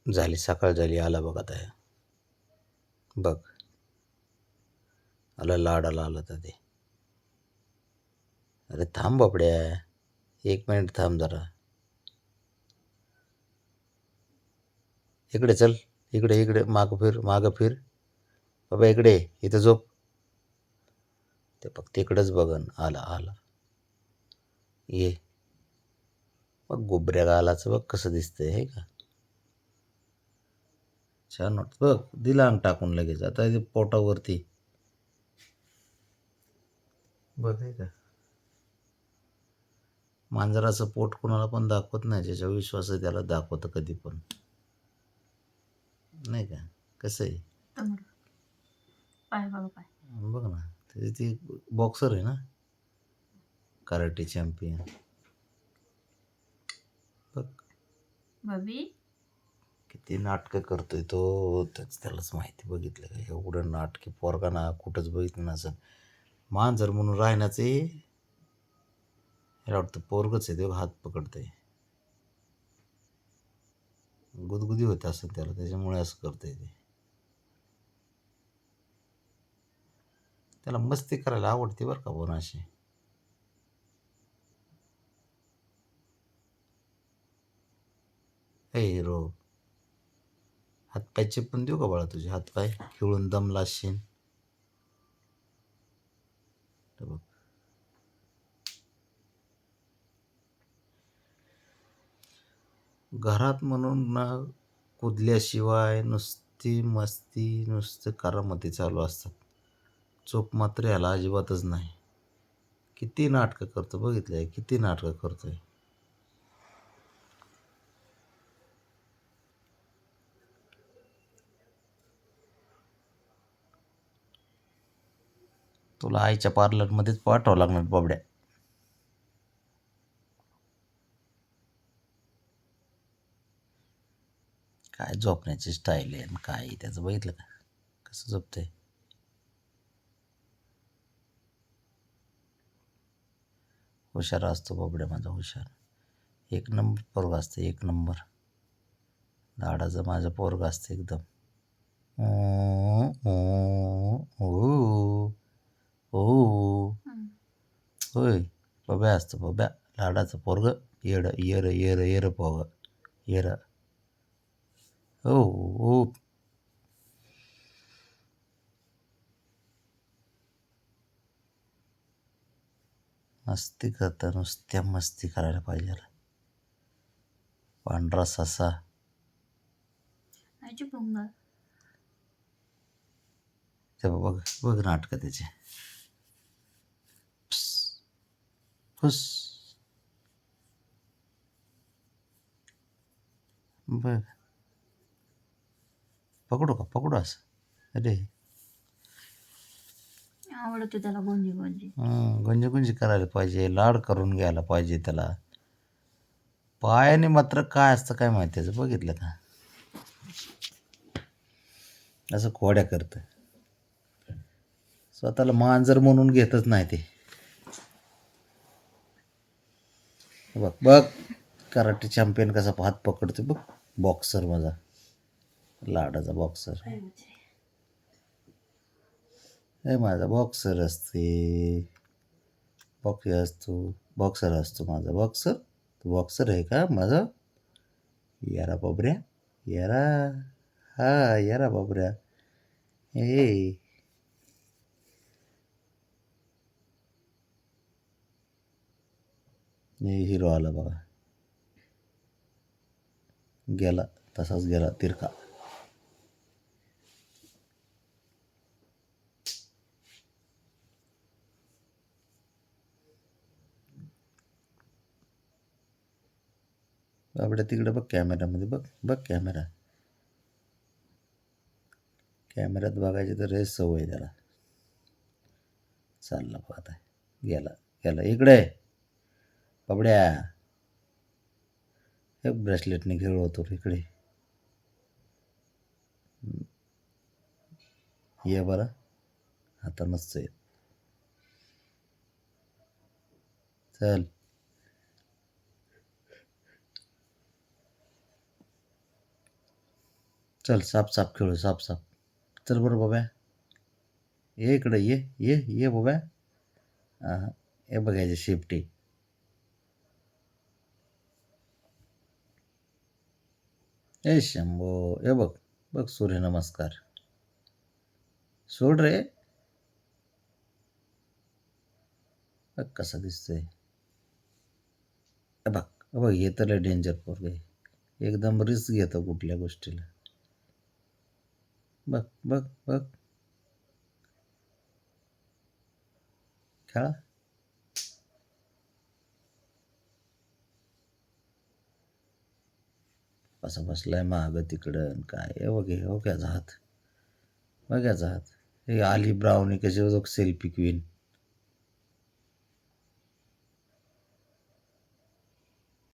झाली सकाळ झाली. आला बघ आता हे. बघ आला लाडाला आला तर ते. अरे थांब बापड्या, 1 मिनिट थांब जरा. इकडे चल, इकडे इकडे मागं फिर, मागं फिर. बाबा इकडे ये. इथं झोप. ते बघ तिकडंच बघन. आला आला. ये बघ गुबऱ्या गालाचं बघ कसं दिसतंय हे का. छान वाटत बघ. दिला अंग टाकून लगेच. आता ते पोटावरती बघ हे का. मांजराचं पोट कोणाला पण दाखवत नाही, ज्याच्या विश्वास आहे त्याला दाखवतं कधी पण, नाही का. कसं आहे पाय बघा पाय. बघ ना, त्याची ती बॉक्सर आहे ना, कराटे चॅम्पियन. बघ बबी किती नाटकं करतोय तो, त्यालाच माहिती. बघितलं का एवढं नाटकी पोरगा ना कुठंच बघितलं नसं. मांजर म्हणून राहण्याचे याला वाटतं पोरगच आहे ते. हात पकडतंय, गुदगुदी होते असं त्याला, त्याच्यामुळे असं करतंय ते. त्याला मस्ती करायला आवडते बरं का बोनाशी. हे हिरो, हातपाय चिपून देऊ का बाळा तुझे? हातपाय खिळून दम लाशीन. बघ घरात म्हणून ना कुदल्याशिवाय नुसती मस्ती, नुसतं करामती चालू असतात. चोप मात्र याला अजिबातच नाही. किती नाटकं करतो बघितलंय, किती नाटकं करतोय. तुला आईच्या पार्लरमध्येच पाठवावं लागणार बाबड्या. काय झोपण्याची स्टाईल आहे आणि काय त्याचं बघितलं का कसं झोपतंय. हुशार असतो बाबड्या माझा, हुशार. 1 नंबर पोरगा असतं, 1 नंबर. लाडाचं माझं पोरगा असतं एकदम. होय बब्या असतं, बब्या लाडाचं पोरग. येड येर येर येर पोग येर. हो हो. मस्ती करता, नुसत्या मस्ती करायला पाहिजे. पांढरा ससा. आजी भोंगा. ते बघ बघ नाटकं त्याचे. फुस. बघ पकडू का, पकडू असं. अरे आवडते त्याला गोंजी गोंजी. गुंजी गुंजी करायला पाहिजे, लाड करून घ्यायला पाहिजे त्याला. पायाने मात्र काय असतं काय माहिती त्याचं, बघितलं का असं खोड्या करतं. स्वतःला मांजर म्हणून घेतच नाही ते. बघ बघ कराटे चॅम्पियन कसा हात पकडतोय बघ. बॉक्सर माझा, लाडाचा बॉक्सर. हे माझा बॉक्सर असते. बॉक्सर असतो माझा बॉक्सर. तू बॉक्सर आहे का माझा? यारा बाबऱ्या, यारा. हा यारा बाबऱ्या. ए हिरो आला बघा. गेला तसाच गेला तिरका. बाबड्या तिकडे बघ कॅमेरामध्ये, बघ बघ कॅमेऱ्यात बघायची तर रेस सवय त्याला. चालला बघ आता. गेला गेला इकडे बाबड्या. हे ब्रेसलेटने खेळवतो इकडे. ये बरं आता मस्त आहे. चल चल साप साप खेळू साप साप. चल बरं बाब्या, ये इकडं ये ये ये बाब्या. हा हे बघायचे शेपटी. ए शंभो, हे बघ बघ सूर्यनमस्कार. सोड रे. बघ कसा दिसतोय. हे बघ हे बघ, हे तर डेंजर पोरग आहे. एकदम रिस्क घेतो कुठल्या गोष्टीला. बघ बघ बघ, खेळा. कसा बसलाय माग तिकडं काय. हे बघ हे हो याचा हात, बघ याचा हात. हे आली ब्राउनी कशी सेल्फी क्वीन.